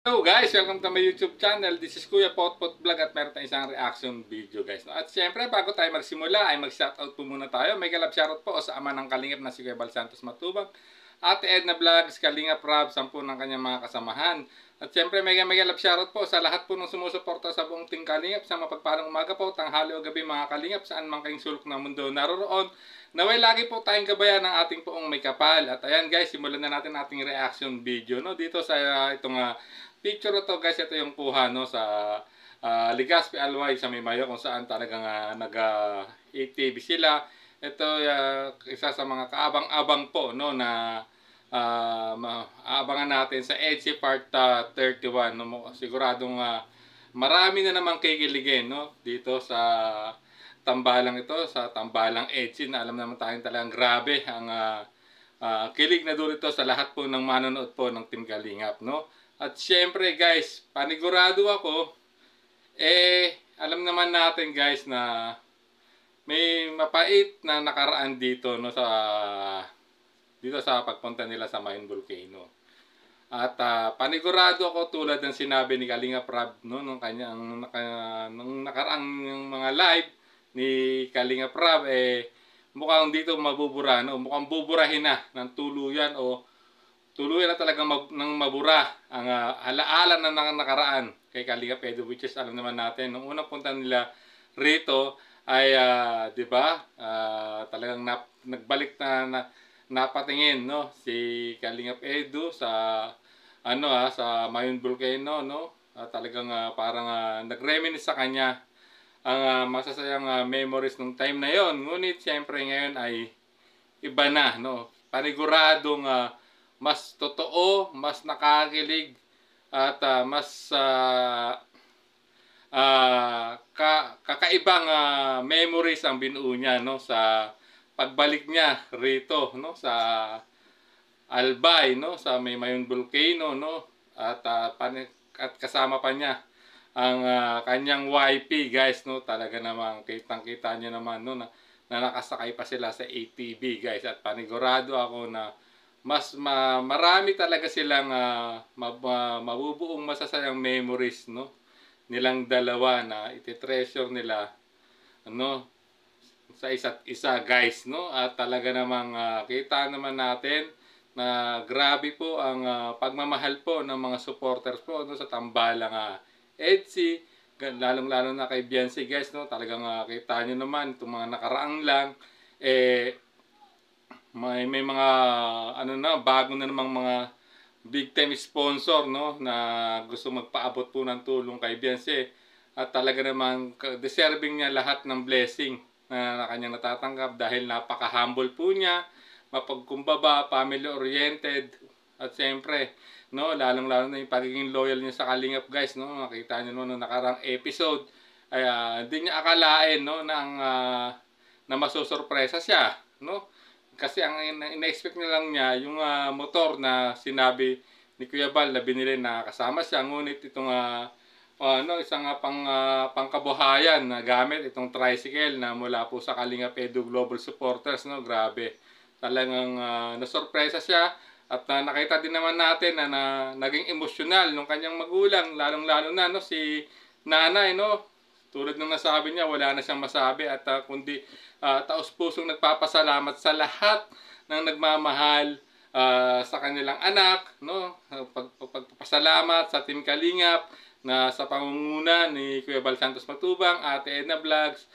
Hello guys! Welcome to my YouTube channel. This is Kuya Potpot Vlog at meron tayong isang reaction video guys. At syempre bago tayo magsimula ay mag-shoutout po muna tayo. May kalab shoutout po sa ama ng Kalingap na si Kuya Bal Santos Matubang, Ate Edna Vlogs, Kalingap Rob, 10 ng kanyang mga kasamahan. At syempre may kalab shoutout po sa lahat po ng sumusuporta sa buong Team Kalingap sa mapagpalang umaga po, tanghali o gabi mga Kalingap saan man kayong sulok ng mundo naroroon. Naway lagi po tayong gabayan ng ating poong may kapal. At ayan guys, simulan na natin ating reaction video no dito sa itong picture na to guys. Ito yung kuha no sa Legazpi Alway sa Mimayo kung saan talagang nag-ATV sila. Ito isa sa mga kaabang-abang po no na aabangan natin sa EDSI Part 31 no. Siguradong marami na namang kikiligin no dito sa tambalang ito, sa tambalang EDSI na alam naman tayong talagang grabe ang kilig na dito sa lahat po ng manonood po ng Team Kalingap no. At syempre guys, panigurado ako, alam naman natin guys na may mapait na nakaraan dito no sa pagpunta nila sa Mayon Volcano. At panigurado ako tulad ng sinabi ni Kalingap Rob no nung nakaraang mga live ni Kalingap Rob, mukhang dito mabubura no, mukhang buburahin na ng tuluyan o tuluyan na talagang ng mabura ang alaala na nakaraan kay Kalingap Edu, which is alam naman natin nung unang punta nila rito ay di ba talagang nagbalik na napatingin no si Kalingap Edu sa sa Mayon Volcano no. Talagang parang nag-reminisce sa kanya ang masasayang memories nung time na yon. Ngunit siyempre ngayon ay iba na no, paniguradong mas totoo, mas nakakilig at mas kakaibang memories ang binuo niya no sa pagbalik niya rito no sa Albay no sa Mayon Volcano no. At kasama pa niya ang kanyang YP guys no. Talaga namang kitang-kita niyo naman no na nakasakay pa sila sa ATV guys. At panigurado ako na marami talaga silang mabubuong masasayang memories no nilang dalawa na iti-treasure nila ano sa isa't isa guys no. At talaga namang kita naman natin na grabe po ang pagmamahal po ng mga supporters po no sa tambalang EDSI, lalong-lalo na kay Beyonce guys no. Talagang kita niyo naman itong mga nakaraang lang may mga bago na namang mga big time sponsor no na gusto magpaabot po ng tulong kay Beyonce. At talaga namang deserving niya lahat ng blessing na kanyang natatanggap dahil napaka-humble po niya, mapagkumbaba, family oriented. At siyempre no, lalong-lalo na yung pagiging loyal niya sa Kalingap guys no. Nakita niyo no nakarang episode ay hindi niya akalain no na masusurpresa siya no. Kasi ang ina-expect na lang niya yung motor na sinabi ni Kuya Bal na binili na kasama siya. Ngunit itong isang pangkabuhayan na gamit, itong tricycle na mula po sa Kalingap Edu Global Supporters no. Grabe. Talagang nasurpresa siya. At nakita din naman natin na naging emosyonal nung kanyang magulang, lalong-lalo na no si nanay no. Tulad ng nasabi niya, wala na siyang masabi at kundi taos-pusong nagpapasalamat sa lahat ng nagmamahal sa kanilang anak no. Pagpapasalamat sa Team Kalingap na sa pangunguna ni Kuya Bal Santos Matubang, Ate Edna Vlogs,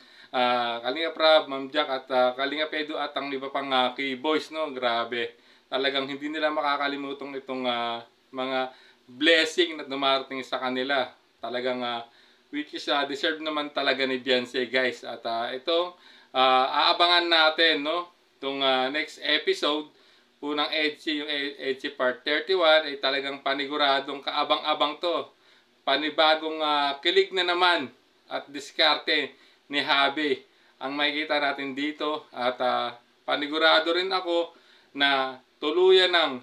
Kalingap Rob, Ma'am Jack at Kalingap Edu at ang iba pang key boys no. Grabe. Talagang hindi nila makakalimutong itong mga blessing na dumarating sa kanila. Talagang which is deserve naman talaga ni Beyonce guys. At itong aabangan natin no itong next episode po ng EDSI, yung EDSI Part 31 ay talagang paniguradong kaabang-abang to. Panibagong kilig na naman at diskarte ni Habi ang makikita natin dito. At panigurado rin ako na tuluyan ng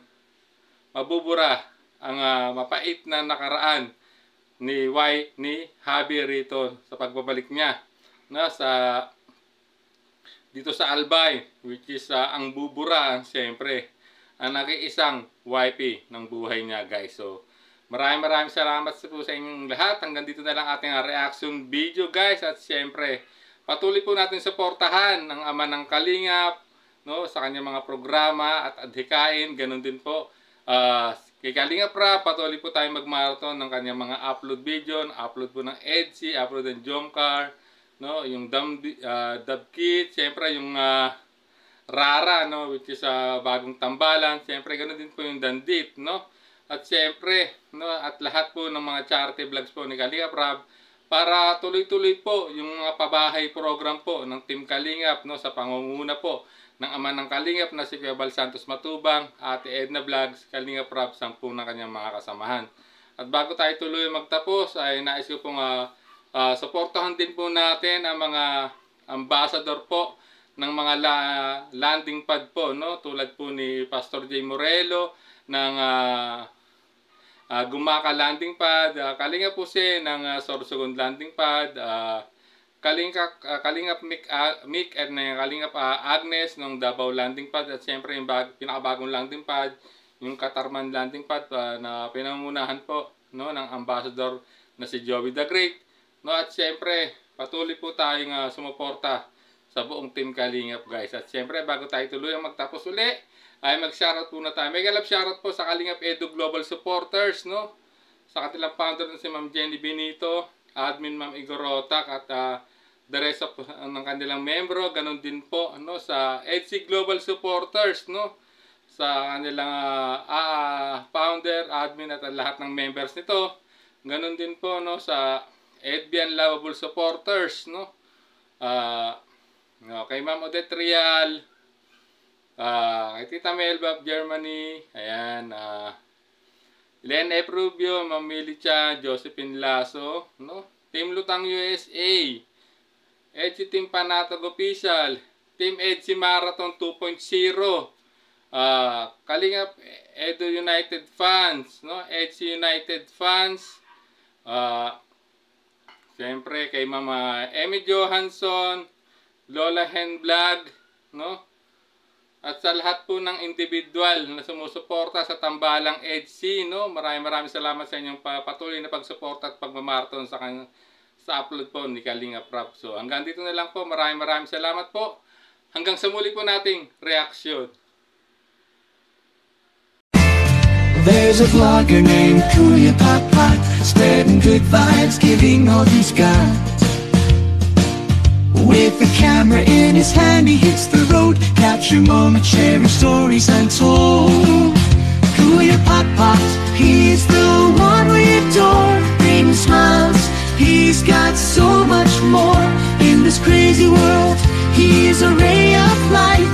mabubura ang mapait na nakaraan ni Habi rito sa pagbabalik niya dito sa Albay, which is ang bubura siyempre ang nag-iisang YP ng buhay niya guys. So Maraming salamat po sa inyong lahat. Hanggang dito na lang ating reaction video guys. At siyempre, patuloy po natin suportahan ang ama ng Kalingap, no, sa kanyang mga programa at adhikain. Ganun din po. Kay Kalingap Rap, patuloy po tayo mag-marathon ng kanyang mga upload video. Upload po ng EDC, upload ng Jomcar, no, yung Dub Kit, siyempre yung Rara, no, which is bagong tambalan. Siyempre, ganun din po yung Dandit, no. At siyempre, no, at lahat po ng mga charity vlogs po ni Kalingap Rap para tuloy-tuloy po yung mga pabahay program po ng Team Kalingap, no, sa pangunguna po ng ama ng Kalingap na si Kuya Bal Santos Matubang, Ate Edna Vlogs, Kalingap Rap, 10 ng kanyang mga kasamahan. At bago tayo tuloy magtapos, ay nais ko pong suportahan din po natin ang mga ambassador po ng mga landing pad po, no, tulad po ni Pastor J. Morelo ng Gumaka Landing Pad, Kalingap po siya ng Sorsogon Landing Pad, Kalingap Mick at Kalingap Agnes ng Davao Landing Pad, at siyempre yung pinakabagong landing pad, yung Katarman Landing Pad na pinangunahan po, no, ng ambassador na si Joey the Great, no, at siyempre patuloy po tayong sumuporta sa buong Team Kalingap guys. At siyempre bago tayo tuloy ang magtapos uli, ay mag-shoutout po na tayo. May galap shoutout po sa Kalingap Edu Global Supporters, no? Sa kanilang founder na si Ma'am Jenny Benito, admin Ma'am Igor Rotak, at the rest of ng kanilang membro. Ganon din po, no, sa EDC Global Supporters, no? Sa kanilang founder, admin at lahat ng members nito. Ganon din po, no, sa Edbian Lovable Supporters, no? Kay Ma'am Odette Rial, kay Tita Melba of Germany, ayan, Len F. Rubio, Ma'am Milicha, Josephine Lasso, no? Team Lutang USA, EDC Team Panatag Official, Team EDC Marathon 2.0, Kalingap Edu United Fans, no? EDC United Fans, siyempre kay Mama Emmy Johansson, Lola Hen Vlog, no? At sa lahat po ng individual na sumusuporta sa tambalang EDC, no? Maraming salamat sa inyong patuloy na pagsuporta at pagmamarathon sa upload po ni Kalingap Rap. So hanggang dito na lang po. Maraming salamat po. Hanggang sa muli po nating reaction. There's a vlogger named Kuya Papa, spreading good vibes, giving all he's got. With the camera in his hand, he hits the road, capture moments, sharing stories untold. Kuya Papa, he's the one we adore. Bring smiles, he's got so much more. In this crazy world, he is a ray of light.